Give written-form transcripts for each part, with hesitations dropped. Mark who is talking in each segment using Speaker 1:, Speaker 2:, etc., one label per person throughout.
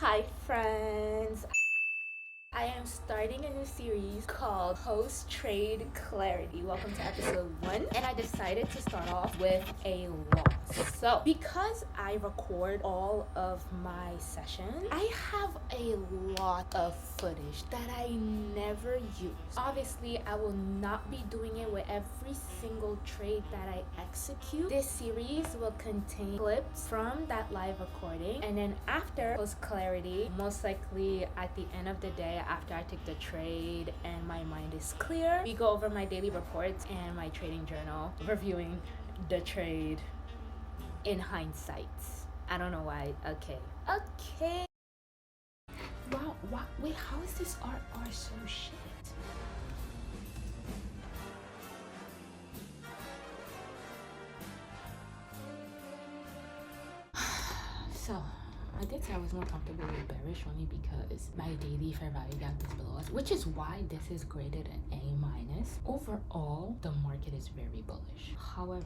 Speaker 1: Hi friends! I am starting a new series called Post Trade Clarity. Welcome to episode 1. And I decided to start off with a loss. So, because I record all of my sessions, I have a lot of footage that I never use. Obviously, I will not be doing it with every single trade that I execute. This series will contain clips from that live recording, and then after Post Clarity, most likely at the end of the day, after I take the trade and my mind is clear, we go over my daily reports and my trading journal, reviewing the trade in hindsight. I don't know why. Okay. Wow, wait, how is this RR so shit? So, I did say I was more comfortable with bearish only because my daily fair value gap is below us, which is why this is graded an A-. Overall, the market is very bullish. However,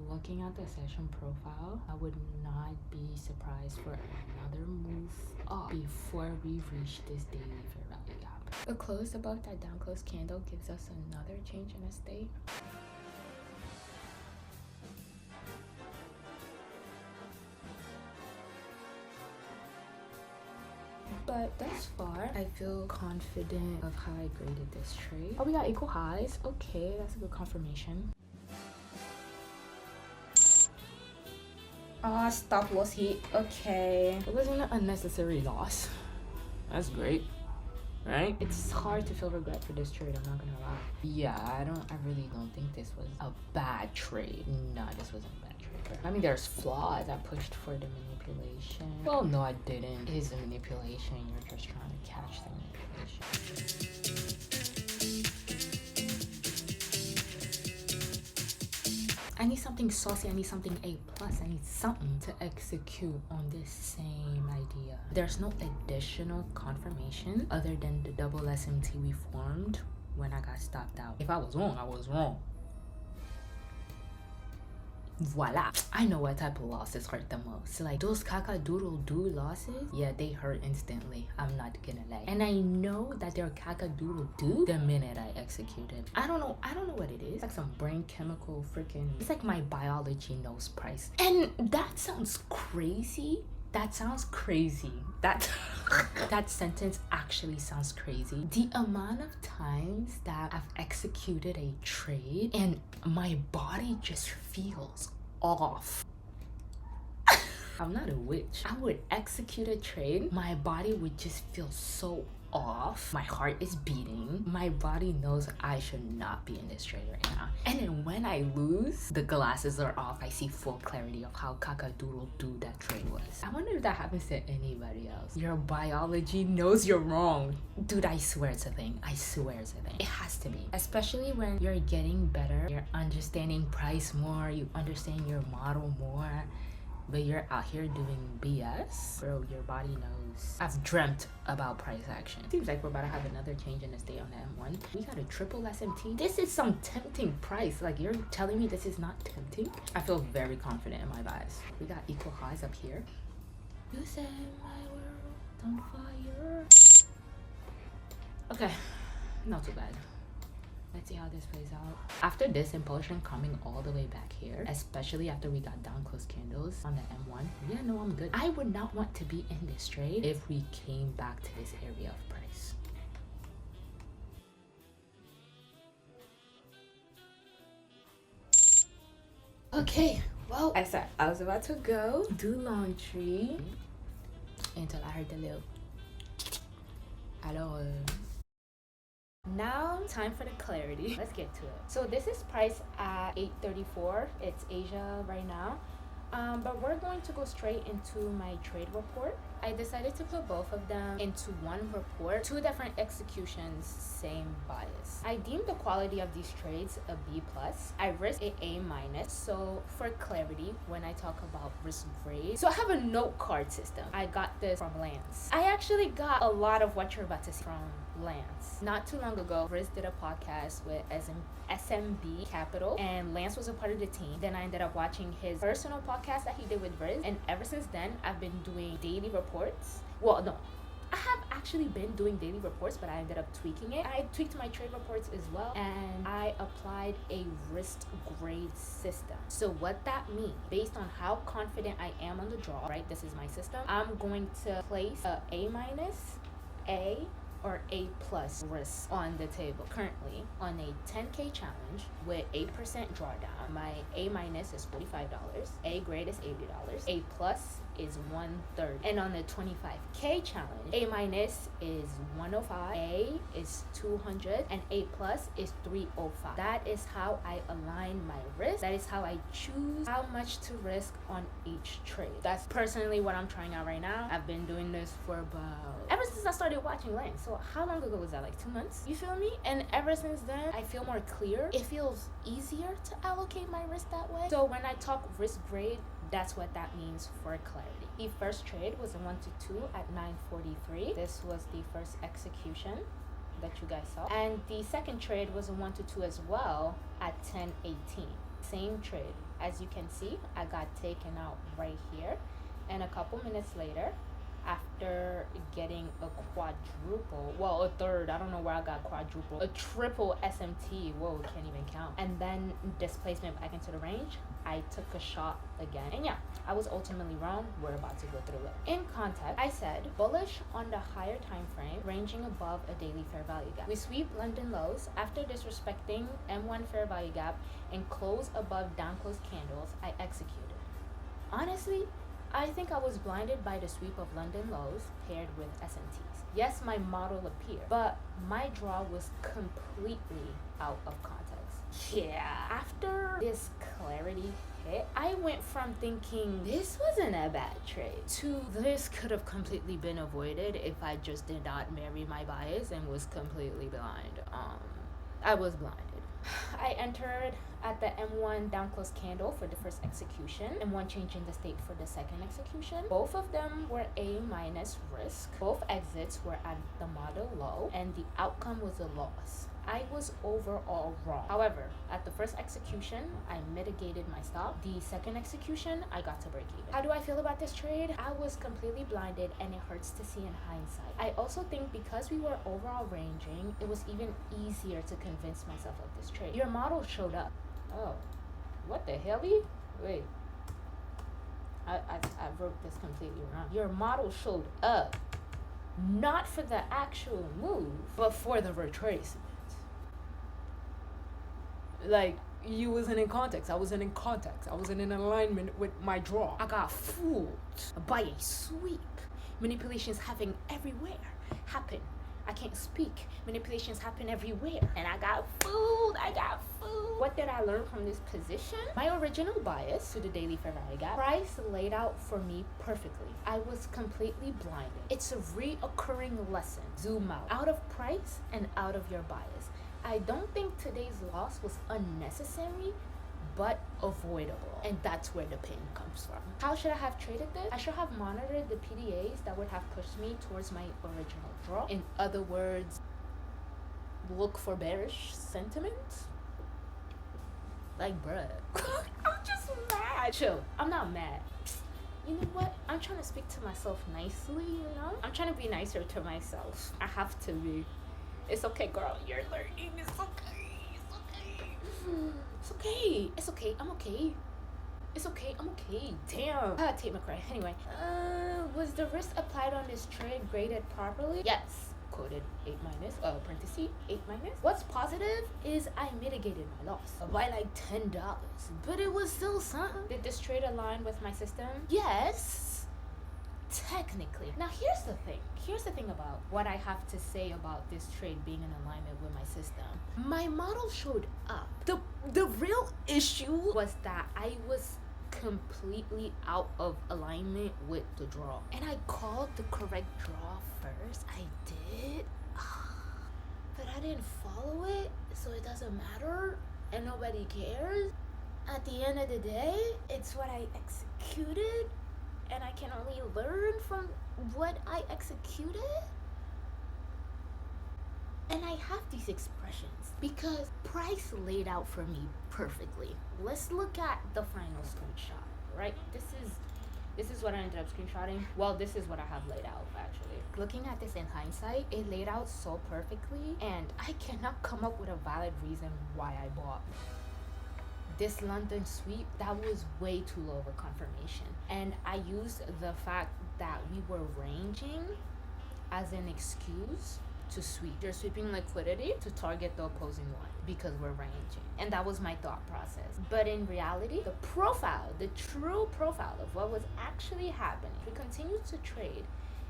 Speaker 1: looking at the session profile, I would not be surprised for another move up before we reach this daily fair value gap. A close above that down close candle gives us another change in the state. But thus far, I feel confident of how I graded this trade. Oh, we got equal highs. Okay, that's a good confirmation. Stop loss hit. Okay. It wasn't an unnecessary loss. That's great. Right? It's hard to feel regret for this trade, I'm not gonna lie. Yeah, I really don't think this was a bad trade. No, this wasn't a bad trade. I mean, there's flaws. I pushed for the manipulation. Well, no, I didn't. It is a manipulation. You're just trying to catch the manipulation. I need something saucy, I need something A+, I need something to execute on this same idea. There's no additional confirmation other than the double SMT we formed when I got stopped out. If I was wrong, I was wrong. Voila. I know what type of losses hurt the most. Like those caca-doodle-doo losses, yeah, they hurt instantly. I'm not gonna lie. And I know that they're caca-doodle-doo the minute I executed. I don't know what it is. It's like some brain chemical freaking, it's like my biology knows price. And that sounds crazy. That sounds crazy. That sentence actually sounds crazy. The amount of times that I've executed a trade and my body just feels off. I'm not a witch. I would execute a trade, my body would just feel so off. My heart is beating. My body knows I should not be in this trade right now. And then when I lose, the glasses are off. I see full clarity of how caca-doodle-doo that trade was. I wonder if that happens to anybody else. Your biology knows you're wrong. Dude, I swear it's a thing. I swear it's a thing. It has to be. Especially when you're getting better, you're understanding price more, you understand your model more, but you're out here doing BS. Bro, your body knows. I've dreamt about price action. Seems like we're about to have another change in this day on the M1. We got a triple SMT. This is some tempting price. Like, you're telling me this is not tempting? I feel very confident in my bias. We got equal highs up here. You set my world on fire. Okay, not too bad. Let's see how this plays out. After this impulsion coming all the way back here, especially after we got down close candles on the M1, yeah, no, I'm good. I would not want to be in this trade if we came back to this area of price. Okay, well, I said I was about to go do laundry until I heard the little hello. Now, time for the clarity. Let's get to it. So this is priced at 834. It's Asia right now. But we're going to go straight into my trade report. I decided to put both of them into one report, 2 different executions, same bias. I deemed the quality of these trades a B+. I risked a A-. So for clarity, when I talk about risk grade, so I have a note card system. I got this from Lance. I actually got a lot of what you're about to see from Lance. Not too long ago, Riz did a podcast with SMB Capital, and Lance was a part of the team. Then I ended up watching his personal podcast that he did with Riz, and ever since then, I've been doing daily reports Well, no, I have actually been doing daily reports, but I ended up tweaking it. I tweaked my trade reports as well, and I applied a risk grade system. So what that means, based on how confident I am on the draw, right? This is my system. I'm going to place A minus, A, or A plus risk on the table. Currently on a 10K challenge with 8% drawdown, my A minus is $45, A grade is $80, A plus is 1/3. And on the 25K challenge, A minus is 105, A is 200, and A plus is 305. That is how I align my risk. That is how I choose how much to risk on each trade. That's personally what I'm trying out right now. I've been doing this for about ever since I started watching Lane. So how long ago was that? Like 2 months? You feel me? And ever since then, I feel more clear. It feels easier to allocate my risk that way. So when I talk risk grade, that's what that means for clarity. The first trade was a 1-2 at 9:43. This was the first execution that you guys saw. And the second trade was a 1-2 as well at 10:18. Same trade. As you can see, I got taken out right here. And a couple minutes later, after getting a quadruple, well, a third, I don't know where I got quadruple, a triple SMT, whoa, can't even count, and then displacement back into the range, I took a shot again. And yeah, I was ultimately wrong. We're about to go through it. In context, I said bullish on the higher time frame, ranging above a daily fair value gap. We sweep London lows after disrespecting M1 fair value gap and close above down close candles. I executed. Honestly, I think I was blinded by the sweep of London lows paired with SMTs. Yes, my model appeared, but my draw was completely out of context. Yeah, after this clarity hit, I went from thinking this wasn't a bad trade to this could have completely been avoided if I just did not marry my bias and was completely blind. I was blinded. I entered at the M1 down close candle for the first execution and one changing the state for the second execution. Both of them were A minus risk. Both exits were at the model low and the outcome was a loss. I was overall wrong. However, at the first execution, I mitigated my stop. The second execution, I got to break even. How do I feel about this trade? I was completely blinded and it hurts to see in hindsight. I also think because we were overall ranging, it was even easier to convince myself of this trade. Your model showed up. Oh, what the hell? Wait. I wrote this completely wrong. Your model showed up, not for the actual move, but for the retracement. Like, you wasn't in context. I wasn't in context. I wasn't in alignment with my draw. I got fooled by a sweep. Manipulations happen everywhere. I can't speak. Manipulations happen everywhere. And I got fooled. What did I learn from this position? My original bias to the daily fair value gap. Price laid out for me perfectly. I was completely blinded. It's a reoccurring lesson. Zoom out of price and out of your bias. I don't think today's loss was unnecessary, but avoidable. And that's where the pain comes from. How should I have traded this? I should have monitored the PDAs that would have pushed me towards my original draw. In other words, look for bearish sentiment. Like, bruh, I'm just mad. Chill, I'm not mad. You know what? I'm trying to speak to myself nicely, you know? I'm trying to be nicer to myself. I have to be. It's okay, girl. You're learning. It's okay. I'm okay. Damn. I take my cry. Anyway. Was the risk applied on this trade graded properly? Yes. Quoted 8 minus. Parenthesis 8 minus. What's positive is I mitigated my loss by like $10. But it was still something. Did this trade align with my system? Yes. Technically. Now here's the thing about what I have to say about this trade being in alignment with my system. My model showed up. The real issue was that I was completely out of alignment with the draw. And I called the correct draw first. I did. But I didn't follow it, so it doesn't matter and nobody cares. At the end of the day, it's what I executed. And I can only learn from what I executed. And I have these expressions because price laid out for me perfectly. Let's look at the final screenshot, right? This is what I ended up screenshotting. Well, this is what I have laid out, actually. Looking at this in hindsight, it laid out so perfectly, and I cannot come up with a valid reason why I bought this London suite. That was way too low of a confirmation. And I used the fact that we were ranging as an excuse to sweep. You're sweeping liquidity to target the opposing one because we're ranging. And that was my thought process. But in reality, the profile, the true profile of what was actually happening, we continued to trade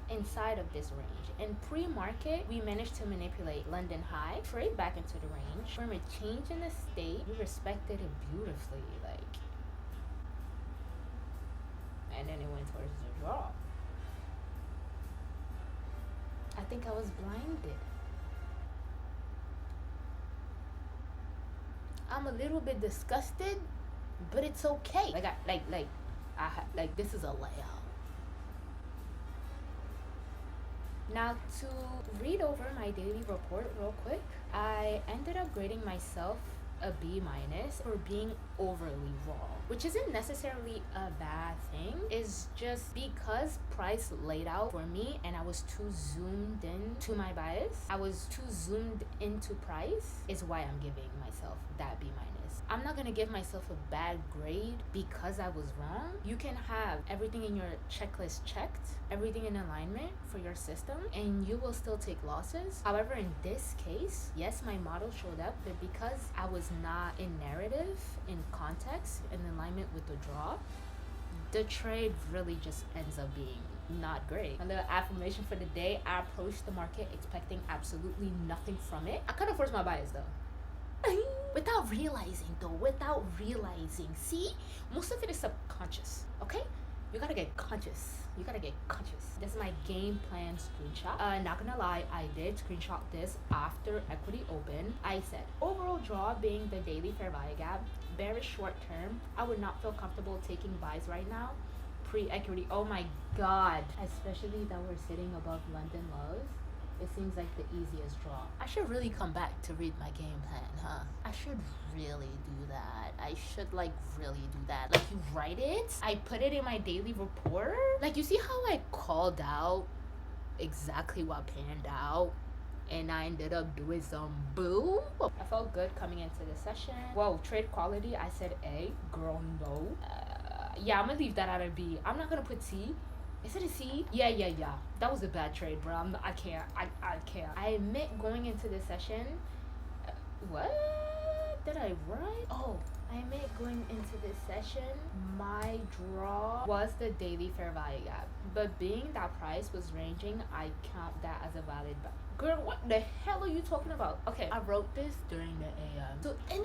Speaker 1: inside of this range. In pre-market, we managed to manipulate London high, trade back into the range. From a change in the state, we respected it beautifully, and then it went towards the draw. I think I was blinded. I'm a little bit disgusted, but it's okay. This is a layout. Now, to read over my daily report real quick, I ended up grading myself a B- for being overly raw, which isn't necessarily a bad thing. It's just because price laid out for me and I was too zoomed in to my bias. I was too zoomed into price is why I'm giving myself that B-. I'm not gonna give myself a bad grade because I was wrong. You can have everything in your checklist checked, everything in alignment for your system, and you will still take losses. However, in this case, yes, my model showed up, but because I was not in narrative, in context, in alignment with the draw, the trade really just ends up being not great. A little affirmation for the day: I approached the market expecting absolutely nothing from it. I kind of forced my bias though. Without realizing. See, most of it is subconscious, okay? You gotta get conscious. This is my game plan screenshot. Not gonna lie, I did screenshot this after equity open. I said, overall draw being the daily fair value gap, bearish short term. I would not feel comfortable taking buys right now. Pre-equity, oh my God. Especially that we're sitting above London lows. It seems like the easiest draw. I should really come back to read my game plan, huh? I should really do that. Like, you write it, I put it in my daily report. Like, you see how I called out exactly what panned out? And I ended up doing some boo. I felt good coming into the session. Whoa, trade quality, I said A. Girl, no. Yeah, I'm gonna leave that out of B. I'm not gonna put C. Is it a C? Yeah. That was a bad trade, bro. I can't. I admit going into this session. What did I write? Oh, I admit going into this session, my draw was the daily fair value gap. But being that price was ranging, I count that as a valid buy. Girl, what the hell are you talking about? Okay, I wrote this during the AM. So, and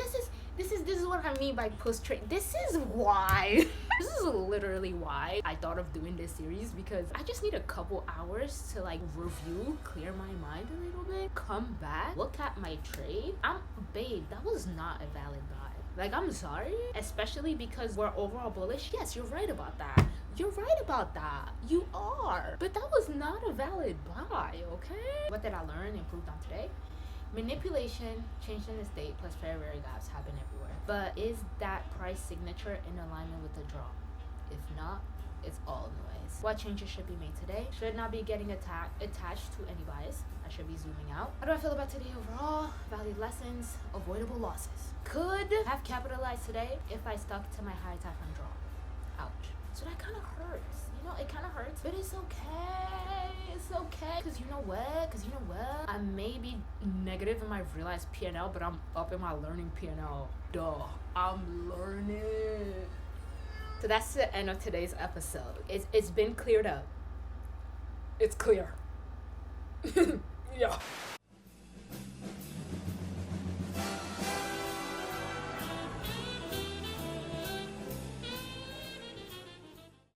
Speaker 1: this is what I mean by post trade. This is why. This is literally why I thought of doing this series, because I just need a couple hours to like review, clear my mind a little bit, come back, look at my trade. Babe, that was not a valid buy. Like, I'm sorry, especially because we're overall bullish. Yes, you're right about that. You are. But that was not a valid buy, okay? What did I learn, improved on today? Manipulation, change in the state, plus fair value gaps happen everywhere. But is that price signature in alignment with the draw? If not, it's all noise. What changes should be made today? Should not be getting attached to any bias. I should be zooming out. How do I feel about today overall? Valued lessons, avoidable losses. Could have capitalized today if I stuck to my high time frame draw. Ouch. So that kind of hurts. It kind of hurts, but it's okay. Cause you know what? I may be negative in my realized P&L, but I'm up in my learning P&L. Duh, I'm learning. So that's the end of today's episode. It's been cleared up. It's clear. Yeah.